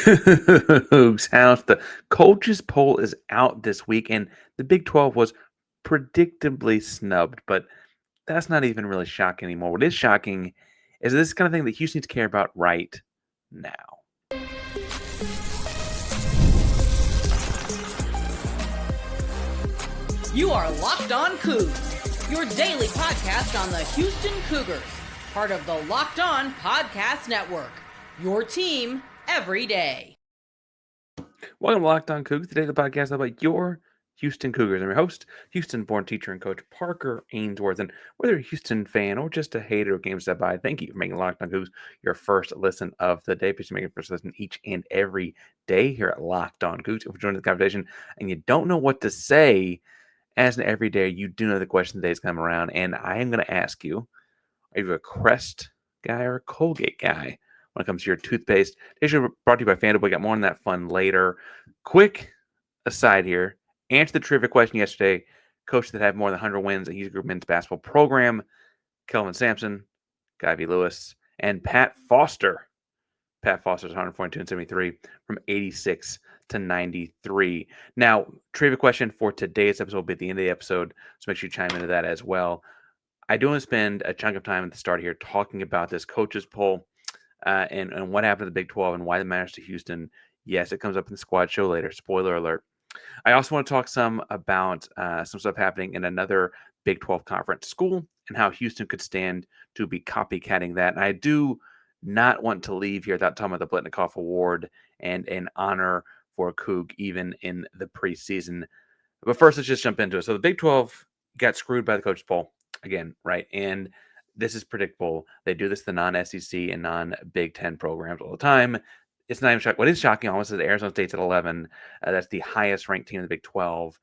Coogs House. The coaches poll is out this week, and the Big 12 was predictably snubbed, but that's not even really shocking anymore. What is shocking is this kind of thing that Houston needs to care about right now. You are Locked On Cougs, your daily podcast on the Houston Cougars, part of the Locked On Podcast Network, your team every day. Welcome to Locked On Coogs, the daily podcast about your Houston Cougars. I'm your host, Houston-born teacher and coach Parker Ainsworth. And whether you're a Houston fan or just a hater of games that by, thank you for making Locked On Coogs your first listen of the day. Please make it first listen each and every day here at Locked On Coogs. If you're joining the conversation and you don't know what to say, as an everyday, you do know the question today is coming around, and I am going to ask you: are you a Crest guy or a Colgate guy when it comes to your toothpaste? Today's show brought to you by FanDuel. We got more on that fun later. Quick aside here: answer the trivia question yesterday. Coach that had more than 100 wins at Houston Group men's basketball program: Kelvin Sampson, Guy V. Lewis, and Pat Foster. Pat Foster's 142 and 73 from 86 to 93. Now, trivia question for today's episode will be at the end of the episode, so make sure you chime into that as well. I do want to spend a chunk of time at the start here talking about this coaches poll and what happened to the Big 12 and why it matters to Houston. Yes, it comes up in the squad show later. Spoiler alert. I also want to talk some about some stuff happening in another Big 12 conference school and how Houston could stand to be copycatting that. And I do not want to leave here without talking about the Biletnikoff Award and an honor for a Coug even in the preseason. But first, let's just jump into it. So the Big 12 got screwed by the coaches poll again, right? And this is predictable. They do this to non-SEC and non-Big 10 programs all the time. It's not even shocking. What is shocking almost is that Arizona State's at 11. That's the highest ranked team in the Big 12.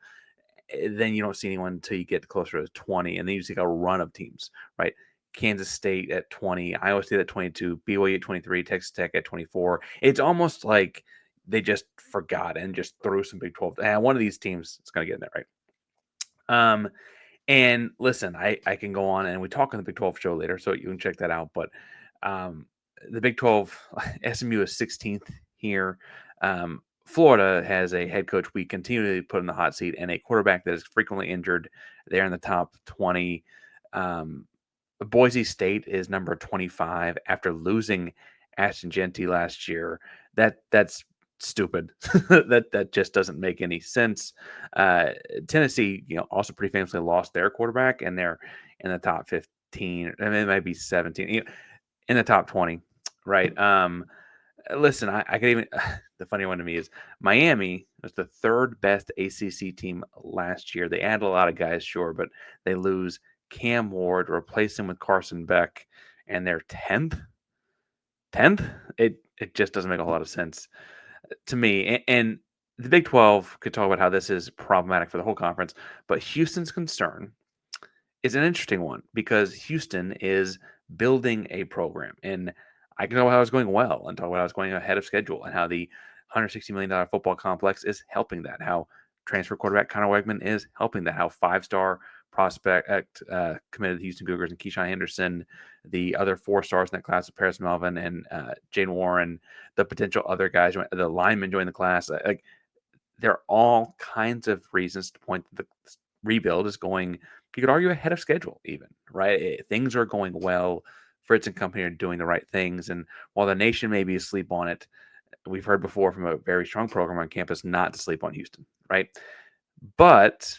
Then you don't see anyone until you get closer to 20, and then you see a run of teams, right? Kansas State at 20, Iowa State at 22, BYU at 23, Texas Tech at 24. It's almost like they just forgot and just threw some Big 12. And one of these teams is going to get in there, right? And listen, I can go on and we talk on the Big 12 show later, so you can check that out. But the Big 12, SMU is 16th here. Florida has a head coach we continue to put in the hot seat and a quarterback that is frequently injured. They're in the top 20. Boise State is number 25 after losing Ashton Genty last year. That's stupid. that just doesn't make any sense. Tennessee, also pretty famously lost their quarterback, and they're in the top 15. I mean, it might be 17, in the top 20, right? Listen, I could even. The funny one to me is Miami was the third best ACC team last year. They added a lot of guys, sure, but they lose Cam Ward, replace him with Carson Beck, and they're 10th. 10th? It just doesn't make a whole lot of sense to me. And the Big 12 could talk about how this is problematic for the whole conference, but Houston's concern is an interesting one because Houston is building a program. And I can talk about how it's going well and talk about how it's going ahead of schedule and how the $160 million football complex is helping that, how transfer quarterback Connor Wegman is helping that, how five-star prospect committed to the Houston Cougars and Keyshawn Henderson, the other 4 stars in that class of Paris Melvin and Jane Warren, the potential other guys, the linemen joining the class. Like, there are all kinds of reasons to point that the rebuild is going, you could argue, ahead of schedule even, right? Things are going well. Fritz and company are doing the right things. And while the nation may be asleep on it, we've heard before from a very strong program on campus not to sleep on Houston, right? But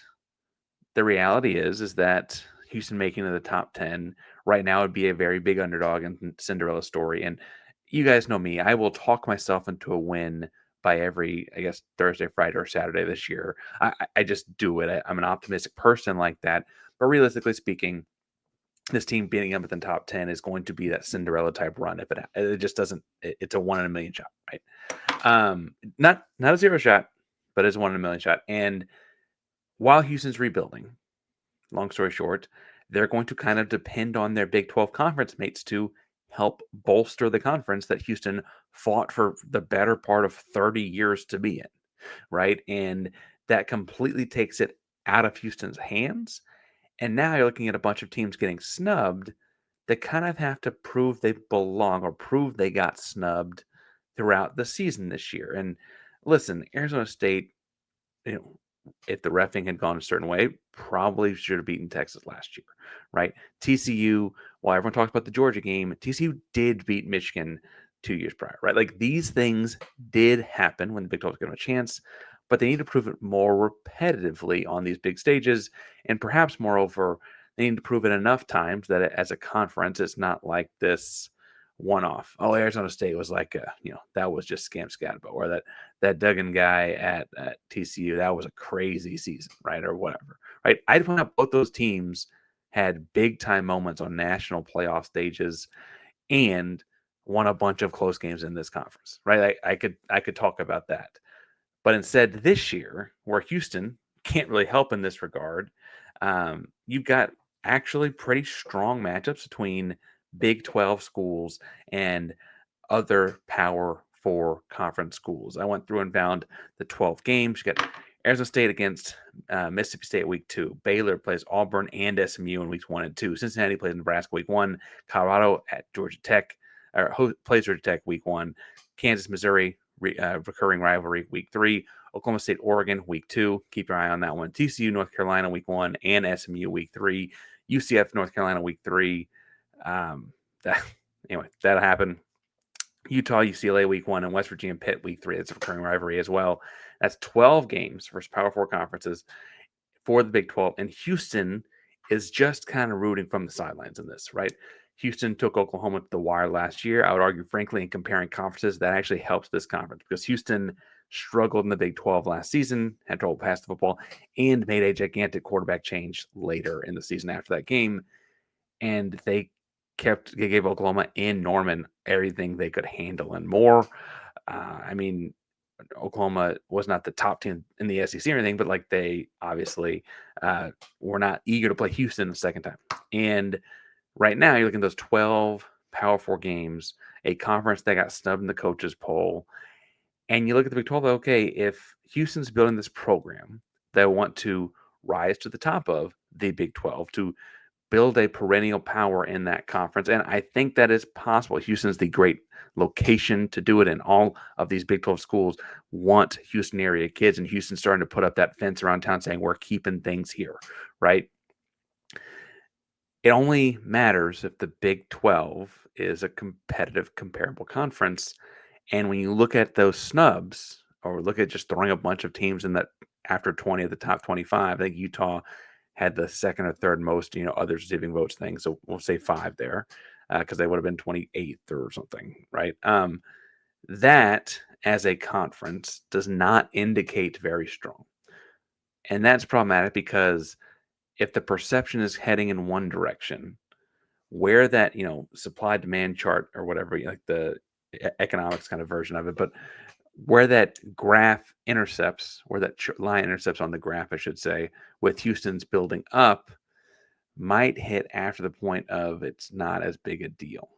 the reality is that Houston making it the top 10 right now would be a very big underdog and Cinderella story. And you guys know me. I will talk myself into a win by every, I guess, Thursday, Friday, or Saturday this year. I just do it. I'm an optimistic person like that. But realistically speaking, this team beating up at the top 10 is going to be that Cinderella type run. If it just doesn't, it's a 1 in a million shot, right? Not a 0 shot, but it's a 1 in a million shot. And while Houston's rebuilding, long story short, they're going to kind of depend on their Big 12 conference mates to help bolster the conference that Houston fought for the better part of 30 years to be in, right? And that completely takes it out of Houston's hands. And now you're looking at a bunch of teams getting snubbed that kind of have to prove they belong or prove they got snubbed throughout the season this year. And listen, Arizona State, you know, if the reffing had gone a certain way, probably should have beaten Texas last year, right? TCU, while everyone talks about the Georgia game, TCU did beat Michigan 2 years prior, right? Like these things did happen when the Big 12 was given a chance, but they need to prove it more repetitively on these big stages. And perhaps, moreover, they need to prove it enough times that as a conference, it's not like this one off. Oh, Arizona State was like, that was just scam scatterbo, or that Duggan guy at TCU, that was a crazy season, right? Or whatever, right? I'd point out both those teams had big time moments on national playoff stages and won a bunch of close games in this conference, right? I could talk about that. But instead, this year, where Houston can't really help in this regard, you've got actually pretty strong matchups between Big 12 schools and other Power 4 conference schools. I went through and found the 12 games. You got Arizona State against Mississippi State week 2. Baylor plays Auburn and SMU in weeks 1 and 2. Cincinnati plays Nebraska week 1. Colorado at Georgia Tech, plays Georgia Tech week 1. Kansas, Missouri, recurring rivalry week 3. Oklahoma State, Oregon week 2. Keep your eye on that one. TCU, North Carolina week 1, and SMU week 3. UCF, North Carolina week 3. Anyway, that'll happen. Utah, UCLA week 1, and West Virginia, Pitt week 3. That's a recurring rivalry as well. That's 12 games versus Power 4 conferences for the Big 12. And Houston is just kind of rooting from the sidelines in this, right? Houston took Oklahoma to the wire last year. I would argue, frankly, in comparing conferences, that actually helps this conference because Houston struggled in the Big 12 last season, had trouble passing the football, and made a gigantic quarterback change later in the season after that game. And they gave Oklahoma and Norman everything they could handle and more. I mean, Oklahoma was not the top team in the SEC or anything, but like they obviously were not eager to play Houston the second time. And right now, you're looking at those 12 Power 4 games, a conference that got snubbed in the coaches poll. And you look at the Big 12, okay, if Houston's building this program, they want to rise to the top of the Big 12 to build a perennial power in that conference. And I think that is possible. Houston's the great location to do it. And all of these Big 12 schools want Houston area kids. And Houston's starting to put up that fence around town saying, we're keeping things here, right? It only matters if the Big 12 is a competitive, comparable conference. And when you look at those snubs, or look at just throwing a bunch of teams in that after 20 of the top 25, I think Utah had the second or third most, others receiving votes thing. So we'll say 5 there because they would have been 28th or something, right? That as a conference does not indicate very strong. And that's problematic because if the perception is heading in one direction, where that, supply demand chart or whatever, like the economics kind of version of it, but where that graph intercepts, or that line intercepts on the graph, I should say, with Houston's building up, might hit after the point of it's not as big a deal.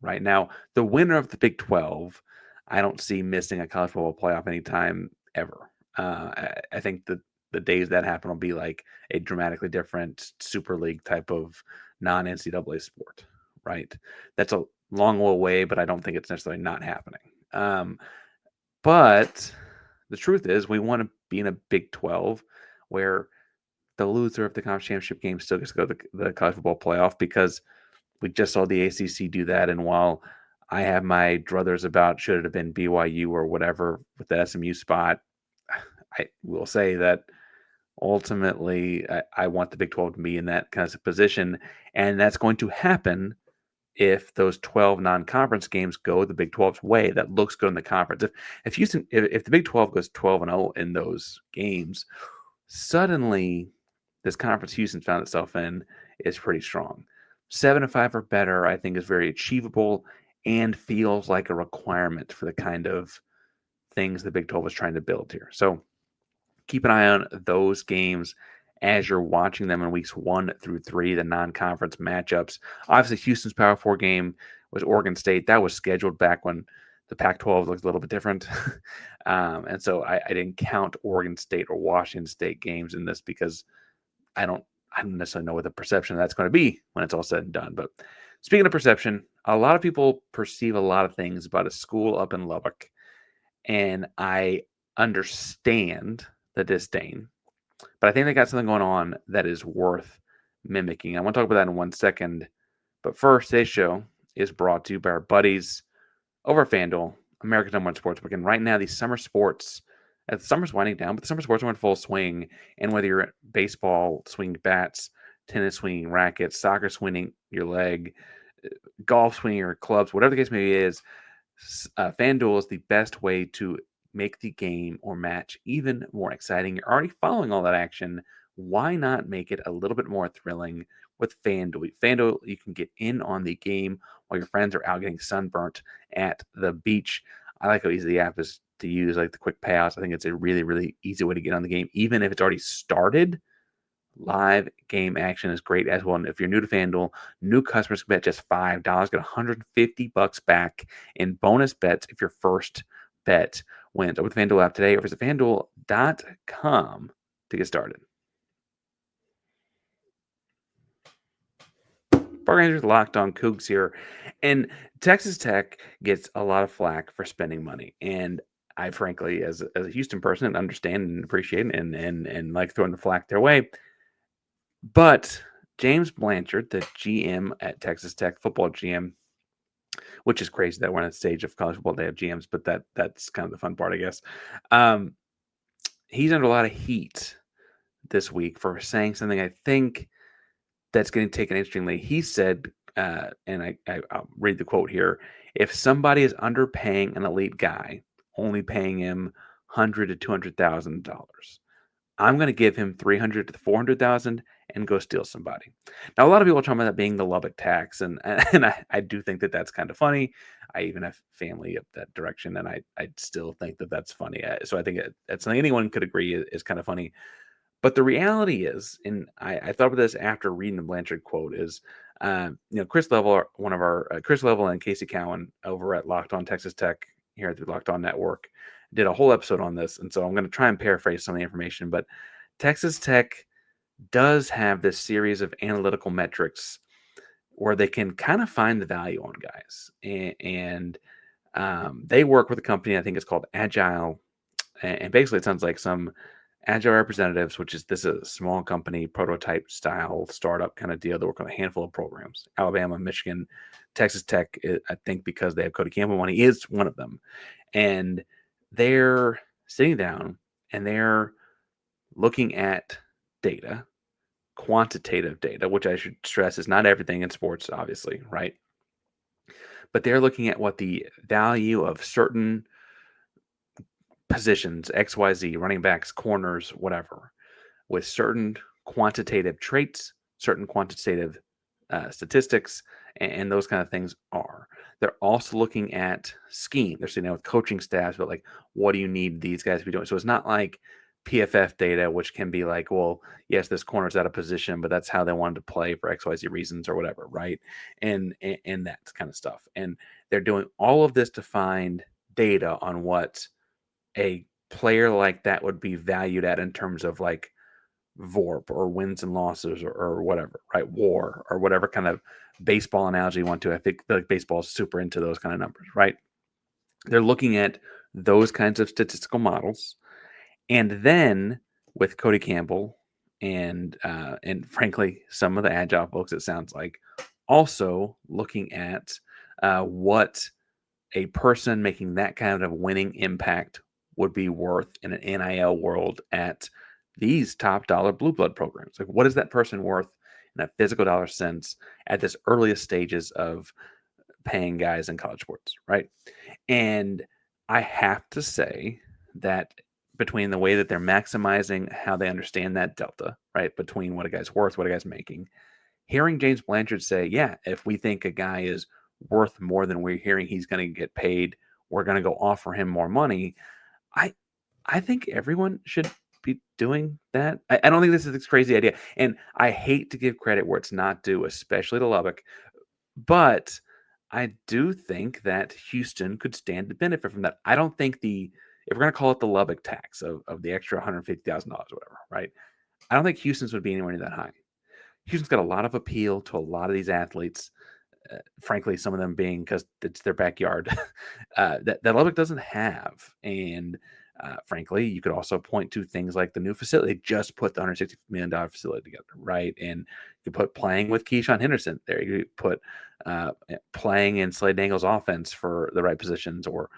Right now, the winner of the Big 12, I don't see missing a college football playoff anytime ever. I think the days that happen will be like a dramatically different Super League type of non-NCAA sport, right? That's a long way away, but I don't think it's necessarily not happening. But the truth is, we want to be in a Big 12 where the loser of the conference championship game still gets to go to the college football playoff, because we just saw the ACC do that. And while I have my druthers about should it have been BYU or whatever with the SMU spot, I will say that ultimately I want the Big 12 to be in that kind of position. And that's going to happen if those 12 non-conference games go the Big 12's way. That looks good in the conference. If the Big 12 goes 12-0 in those games, suddenly this conference Houston found itself in is pretty strong. 7-5 or better, I think, is very achievable and feels like a requirement for the kind of things the Big 12 is trying to build here. So keep an eye on those games as you're watching them in weeks 1 through 3, the non-conference matchups. Obviously, Houston's Power 4 game was Oregon State. That was scheduled back when the Pac-12 looked a little bit different. And so I didn't count Oregon State or Washington State games in this because I don't necessarily know what the perception of that's going to be when it's all said and done. But speaking of perception, A lot of people perceive a lot of things about a school up in Lubbock, and I understand the disdain, but I think they got something going on that is worth mimicking. I want to talk about that in 1 second. But first, today's show is brought to you by our buddies over at FanDuel, America's #1 sportsbook. And right now, these summer sports, the summer's winding down, but the summer sports are in full swing. And whether you're at baseball swinging bats, tennis swinging rackets, soccer swinging your leg, golf swinging your clubs, whatever the case may be is, FanDuel is the best way to make the game or match even more exciting. You're already following all that action. Why not make it a little bit more thrilling with FanDuel? FanDuel, you can get in on the game while your friends are out getting sunburnt at the beach. I like how easy the app is to use, like the quick payouts. I think it's a really, really easy way to get on the game, even if it's already started. Live game action is great as well. And if you're new to FanDuel, new customers can bet just $5, get $150 back in bonus bets if your first bet wins. Open the FanDuel app today or visit FanDuel.com to get started. Park Rangers Locked On Coogs here. And Texas Tech gets a lot of flack for spending money. And I frankly, as a Houston person, understand and appreciate and like throwing the flack their way. But James Blanchard, the GM at Texas Tech, football GM, which is crazy that we're on a stage of college football, they have GMs, but that's kind of the fun part, I guess. He's under a lot of heat this week for saying something I think that's getting taken interestingly. He said, and I'll read the quote here: "If somebody is underpaying an elite guy, only paying him $100,000 to $200,000, I'm going to give him 300 to 400,000 and go steal somebody." Now, a lot of people are talking about that being the Lubbock tax, and I do think that that's kind of funny. I even have family up that direction, and I still think that that's funny. So I think it's something anyone could agree is kind of funny. But the reality is, and I thought about this after reading the Blanchard quote, is Chris Level, one of our Chris Level and Casey Cowan over at Locked On Texas Tech here at the Locked On Network did a whole episode on this, and so I'm going to try and paraphrase some of the information. But Texas Tech does have this series of analytical metrics where they can kind of find the value on guys, and they work with a company I think it's called Agile, and basically it sounds like some Agile representatives, which is this is a small company, prototype style startup kind of deal. They work on a handful of programs: Alabama, Michigan, Texas Tech. I think because they have Cody Campbell money is one of them, and they're sitting down and they're looking at data, quantitative data, which I should stress is not everything in sports, obviously, right? But they're looking at what the value of certain positions, XYZ, running backs, corners, whatever, with certain quantitative traits, certain quantitative statistics, and those kind of things are. They're also looking at scheme. They're sitting down with coaching staffs, but like, what do you need these guys to be doing? So it's not like PFF data, which can be like, well, yes, this corner's out of position, but that's how they wanted to play for XYZ reasons or whatever, right? And that kind of stuff. And they're doing all of this to find data on what a player like that would be valued at in terms of like VORP or wins and losses or whatever, right? WAR or whatever kind of baseball analogy you want to. I think like baseball is super into those kind of numbers, right? They're looking at those kinds of statistical models, and then with Cody Campbell and frankly some of the Agile folks, it sounds like also looking at what a person making that kind of winning impact would be worth in an NIL world at these top dollar blue blood programs. Like, what is that person worth in a physical dollar sense at this earliest stages of paying guys in college sports, right? And I have to say that between the way that they're maximizing how they understand that delta, right, between what a guy's worth, what a guy's making, hearing James Blanchard say, yeah, if we think a guy is worth more than we're hearing he's going to get paid, we're going to go offer him more money. I I think everyone should be doing that. I don't think this is this crazy idea. And I hate to give credit where it's not due, especially to Lubbock. But I do think that Houston could stand to benefit from that. I don't think if we're going to call it the Lubbock tax of the extra $150,000 or whatever, right? I don't think Houston's would be anywhere near that high. Houston's got a lot of appeal to a lot of these athletes. frankly, some of them being because it's their backyard, that Lubbock doesn't have. And frankly, you could also point to things like the new facility. They just put the $160 million facility together, right? And you put playing with Keyshawn Henderson there. You put playing in Slade Daniels' offense for the right positions, or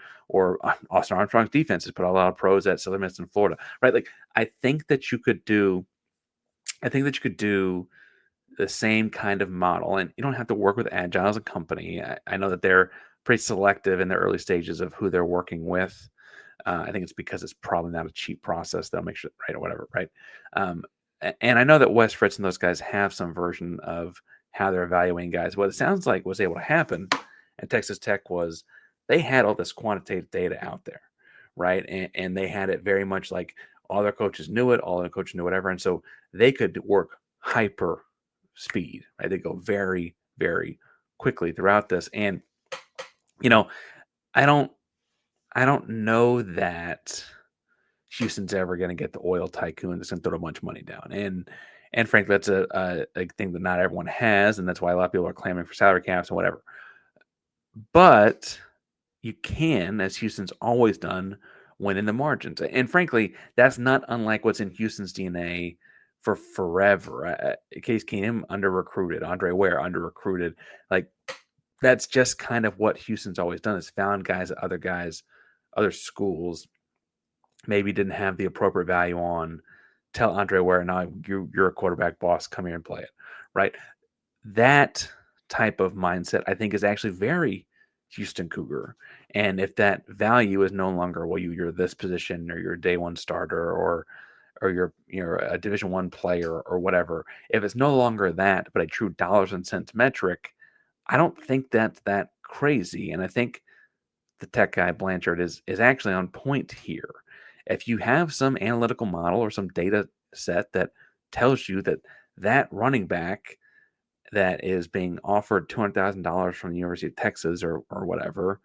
Austin Armstrong's defense has put a lot of pros at Southern Miss in Florida, right? Like I think that you could do the same kind of model, and you don't have to work with Agile as a company. I know that they're pretty selective in the early stages of who they're working with. I think it's because it's probably not a cheap process. They'll make sure, right, or whatever, right? And I know that Wes Fritz and those guys have some version of how they're evaluating guys. What it sounds like was able to happen at Texas Tech was they had all this quantitative data out there, right? And they had it very much like all their coaches knew it, all their coaches knew whatever. And so they could work hyper speed, right? They go very, very quickly throughout this. And, you know, I don't I don't know that Houston's ever going to get the oil tycoon that's going to throw a bunch of money down. And frankly, that's a thing that not everyone has, and that's why a lot of people are clamoring for salary caps and whatever. But you can, as Houston's always done, win in the margins. And frankly, that's not unlike what's in Houston's DNA for forever. Case Keenum under recruited, Andre Ware under recruited. Like that's just kind of what Houston's always done is found guys, other schools maybe didn't have the appropriate value on. Tell Andre Ware, now you're a quarterback boss, come here and play it, right? That type of mindset, I think, is actually very Houston Cougar. And if that value is no longer, well, you're this position or you're a day one starter or you're a Division One player or whatever, if it's no longer that, but a true dollars and cents metric, I don't think that's that crazy. And I think the tech guy Blanchard is actually on point here. If you have some analytical model or some data set that tells you that that running back that is being offered $200,000 from the University of Texas or whatever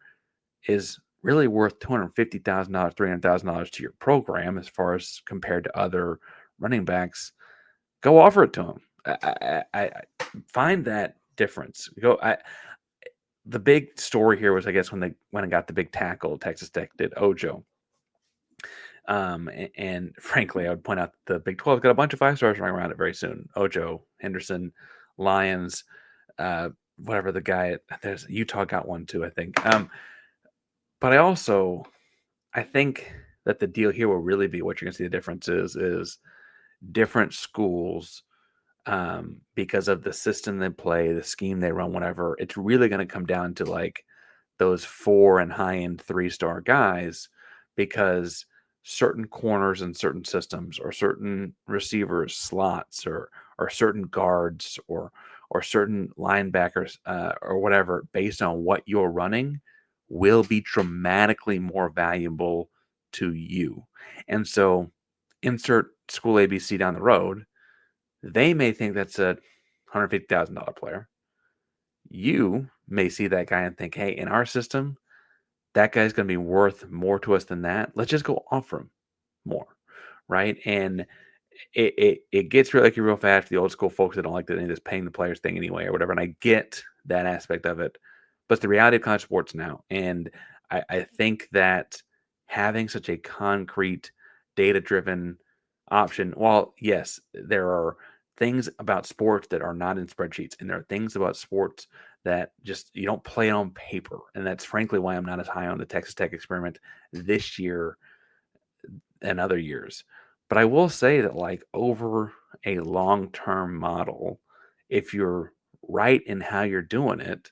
is really worth $250,000, $300,000 to your program as far as compared to other running backs, go offer it to him. I find that difference. The big story here was, I guess, when they went and got the big tackle, Texas Tech did Ojo. And frankly, I would point out the Big 12 got a bunch of 5 stars running around it very soon. Ojo, Henderson, Lions, whatever the guy. There's Utah got one too, I think. But I think that the deal here will really be what you're going to see the difference is different schools because of the system they play, the scheme they run, whatever. It's really going to come down to like those 4 and high end 3-star guys because certain corners in certain systems or certain receivers slots or certain guards or certain linebackers or whatever based on what you're running will be dramatically more valuable to you. And so insert school ABC down the road, they may think that's a $150,000 player. You may see that guy and think, hey, in our system, that guy's going to be worth more to us than that. Let's just go offer him more, right? And it gets really real fast for the old school folks that don't like that just paying the players thing anyway or whatever. And I get that aspect of it, but it's the reality of college sports now. And I think that having such a concrete, data-driven option, while yes, there are things about sports that are not in spreadsheets, and there are things about sports that just you don't play on paper. And that's frankly why I'm not as high on the Texas Tech experiment this year and other years. But I will say that like over a long-term model, if you're right in how you're doing it,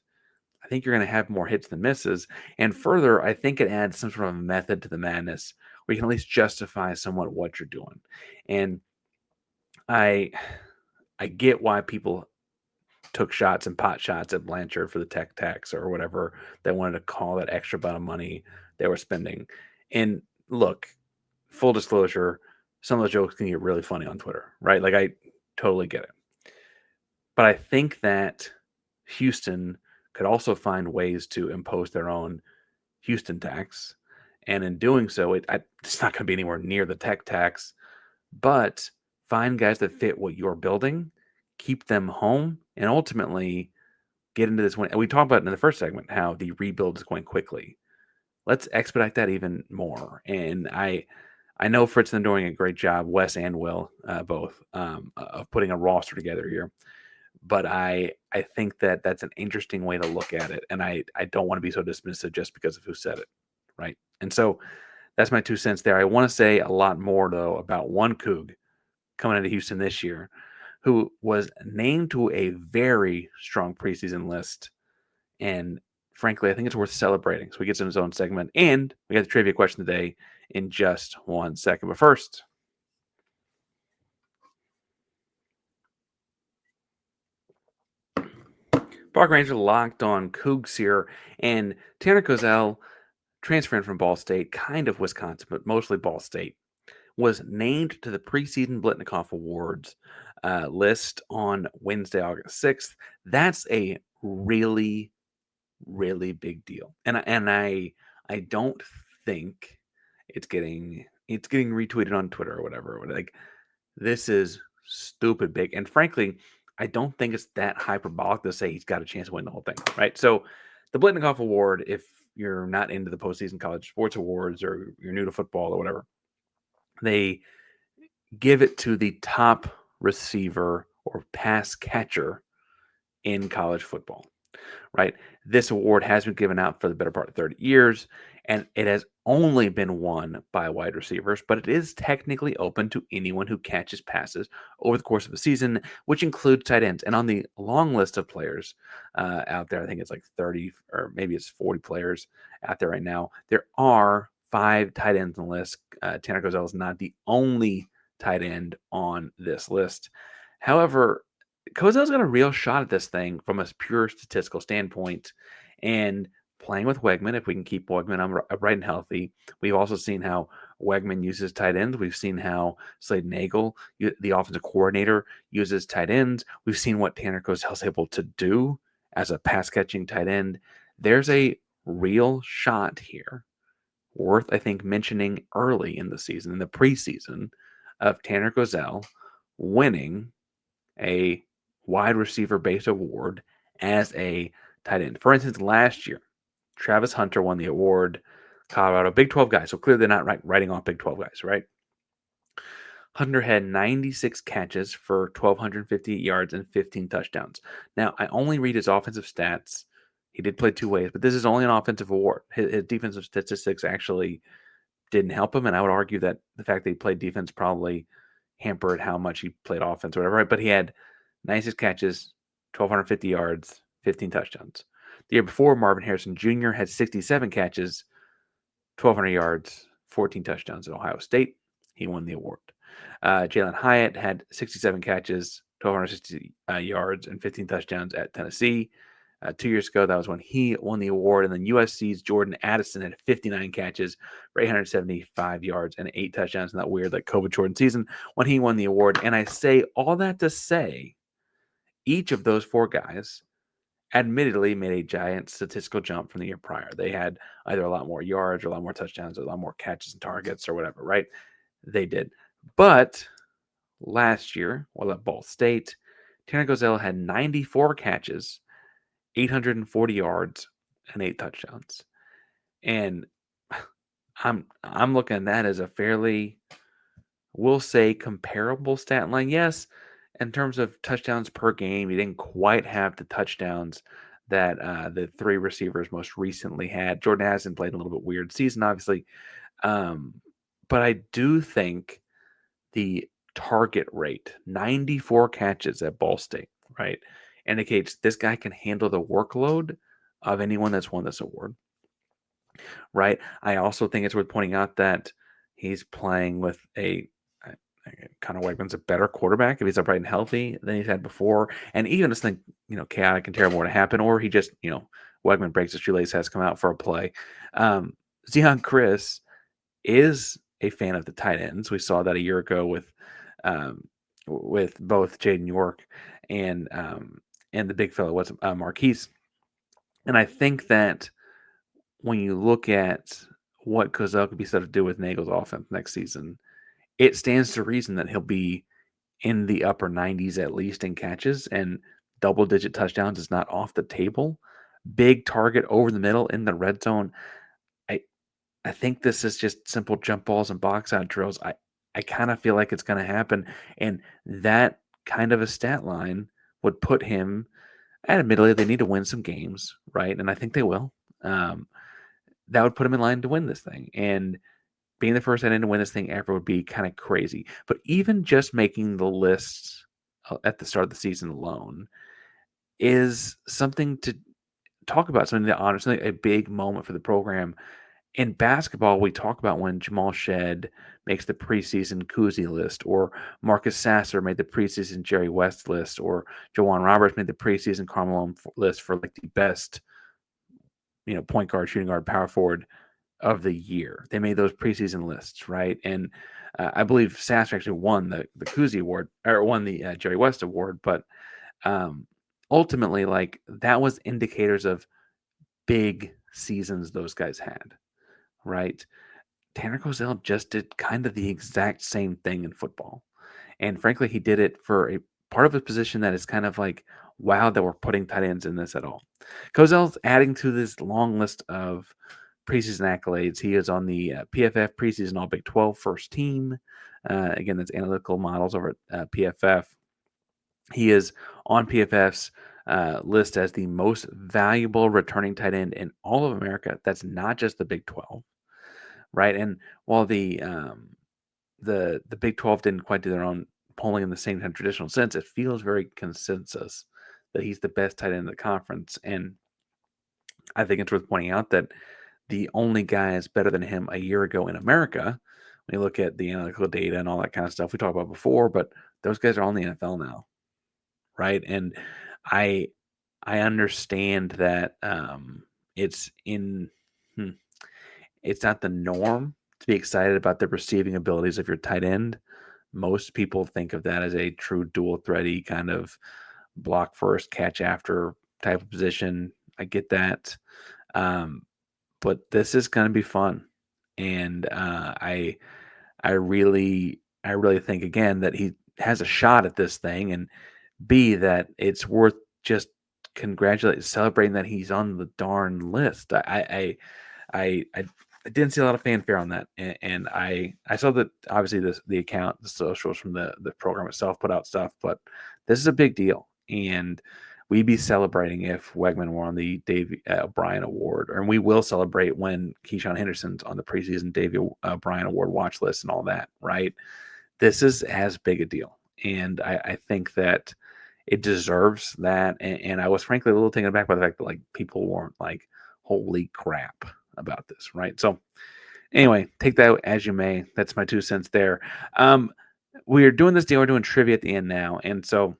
I think you're going to have more hits than misses. And further, I think it adds some sort of method to the madness where you can at least justify somewhat what you're doing. And I I get why people took shots and pot shots at Blanchard for the tech tax or whatever they wanted to call that extra amount of money they were spending. And look, full disclosure, some of those jokes can get really funny on Twitter, right? Like I totally get it. But I think that Houston could also find ways to impose their own Houston tax. And in doing so, it's not going to be anywhere near the tech tax, but find guys that fit what you're building, keep them home, and ultimately get into this one. And we talked about in the first segment how the rebuild is going quickly. Let's expedite that even more. And I know Fritz and doing a great job, Wes and Will, both, of putting a roster together here. But I think that that's an interesting way to look at it, and I don't want to be so dismissive just because of who said it, right? And so that's my 2 cents there. I want to say a lot more though about one Coug coming into Houston this year, who was named to a very strong preseason list, and frankly, I think it's worth celebrating. So we get to his own segment, and we got the trivia question today in just 1 second. But first, Park Ranger locked on Coogs here, and Tanner Koziol, transferring from Ball State, kind of Wisconsin, but mostly Ball State, was named to the preseason Biletnikoff Awards list on Wednesday, August 6th. That's a really, really big deal, and I don't think it's getting retweeted on Twitter or whatever. Like, this is stupid big. And frankly, I don't think it's that hyperbolic to say he's got a chance to win the whole thing, right? So the Biletnikoff Award, if you're not into the postseason college sports awards or you're new to football or whatever, they give it to the top receiver or pass catcher in college football, right? This award has been given out for the better part of 30 years, and it has only been won by wide receivers, but it is technically open to anyone who catches passes over the course of a season, which includes tight ends. And on the long list of players out there, I think it's like 30 or maybe it's 40 players out there right now. There are 5 tight ends on the list. Tanner Koziol is not the only tight end on this list. However, Koziol's got a real shot at this thing from a pure statistical standpoint, and playing with Wegman, if we can keep Wegman upright and healthy. We've also seen how Wegman uses tight ends. We've seen how Slade Nagel, the offensive coordinator, uses tight ends. We've seen what Tanner Koziol's able to do as a pass-catching tight end. There's a real shot here, worth, I think, mentioning early in the season, in the preseason, of Tanner Koziol winning a wide receiver based award as a tight end. For instance, last year, Travis Hunter won the award. Colorado, Big 12 guys. So clearly they're not writing off Big 12 guys, right? Hunter had 96 catches for 1,258 yards and 15 touchdowns. Now, I only read his offensive stats. He did play 2 ways, but this is only an offensive award. His defensive statistics actually didn't help him, and I would argue that the fact that he played defense probably hampered how much he played offense or whatever, right? But he had 96 catches, 1,250 yards, 15 touchdowns. The year before, Marvin Harrison Jr. had 67 catches, 1,200 yards, 14 touchdowns at Ohio State. He won the award. Jalen Hyatt had 67 catches, 1,260 yards, and 15 touchdowns at Tennessee. 2 years ago, that was when he won the award. And then USC's Jordan Addison had 59 catches for 875 yards and 8 touchdowns in that weird, like, COVID Jordan season when he won the award. And I say all that to say, each of those 4 guys admittedly made a giant statistical jump from the year prior. They had either a lot more yards or a lot more touchdowns or a lot more catches and targets or whatever, right? They did. But last year, while at Ball State, Tanner Koziol had 94 catches, 840 yards, and 8 touchdowns. And I'm looking at that as a fairly, we'll say, comparable stat line. Yes, in terms of touchdowns per game, he didn't quite have the touchdowns that the 3 receivers most recently had. Jordan Addison played a little bit weird season, obviously. But I do think the target rate, 94 catches at Ball State, right, indicates this guy can handle the workload of anyone that's won this award, right? I also think it's worth pointing out that he's playing with Connor Wegman's a better quarterback if he's upright and healthy than he's had before. And even if something, chaotic and terrible were to happen, or he just, Wegman breaks his shoelace, has to come out for a play. Zion Chris is a fan of the tight ends. We saw that a year ago with both Jaden York and the big fellow was Marquise. And I think that when you look at what Koziol could be set to do with Nagel's offense next season, it stands to reason that he'll be in the upper 90s at least in catches. And double-digit touchdowns is not off the table. Big target over the middle in the red zone. I I think this is just simple jump balls and box out drills. I kind of feel like it's going to happen, and that kind of a stat line would put him. And admittedly, they need to win some games, right? And I think they will. Um, that would put him in line to win this thing, and being the first tight end to win this thing ever would be kind of crazy. But even just making the list at the start of the season alone is something to talk about, something to honor, something a big moment for the program. In basketball, we talk about when Jamal Shedd makes the preseason Cousy list, or Marcus Sasser made the preseason Jerry West list, or Jawan Roberts made the preseason Carmelo list for like the best, point guard, shooting guard, power forward of the year. They made those preseason lists, right? And I believe Sasser actually won the Cousy award, or won the Jerry West award, but ultimately, like, that was indicators of big seasons those guys had, right? Tanner Koziol just did kind of the exact same thing in football. And frankly, he did it for a part of his position that is kind of like, wow, that we're putting tight ends in this at all. Koziol's adding to this long list of preseason accolades. He is on the PFF preseason All Big 12 first team. Again, that's analytical models over at PFF. He is on PFF's list as the most valuable returning tight end in all of America. That's not just the Big 12, right? And while the Big 12 didn't quite do their own polling in the same kind of traditional sense, it feels very consensus that he's the best tight end in the conference. And I think it's worth pointing out that the only guys better than him a year ago in America, when you look at the analytical data and all that kind of stuff we talked about before, but those guys are all in the NFL now, right? And I I understand that it's in hmm, it's not the norm to be excited about the receiving abilities of your tight end. Most people think of that as a true dual thready kind of block first, catch after type of position. I get that. Um, but this is going to be fun. And I really think again that he has a shot at this thing, and B, that it's worth just celebrating that he's on the darn list. I didn't see a lot of fanfare on that, and I saw that obviously the account, the socials from the program itself put out stuff, but this is a big deal, and we'd be celebrating if Wegman were on the Dave O'Brien Award, and we will celebrate when Keyshawn Henderson's on the preseason Dave O'Brien Award watch list and all that, right? This is as big a deal, and I think that it deserves that. And I was frankly a little taken aback by the fact that like people weren't like, "Holy crap!" about this, right? So anyway, take that as you may. That's my 2 cents there. We're doing this deal. We're doing trivia at the end now, and so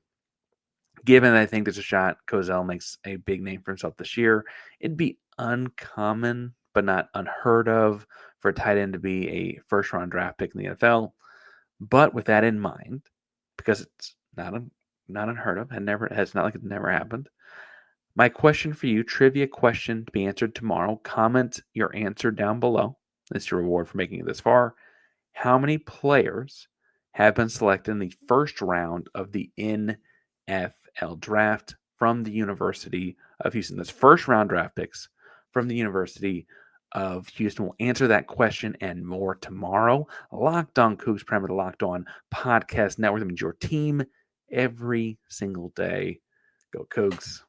given that I think there's a shot Koziol makes a big name for himself this year, it'd be uncommon but not unheard of for a tight end to be a first round draft pick in the NFL. But with that in mind, because it's not unheard of, has not like it never happened. My question for you, trivia question to be answered tomorrow. Comment your answer down below. That's your reward for making it this far. How many players have been selected in the first round of the NFL draft from the University of Houston? That's first round draft picks from the University of Houston. We'll answer that question and more tomorrow. Locked On Coogs, Premier to Locked On Podcast Network. That means your team every single day. Go Coogs.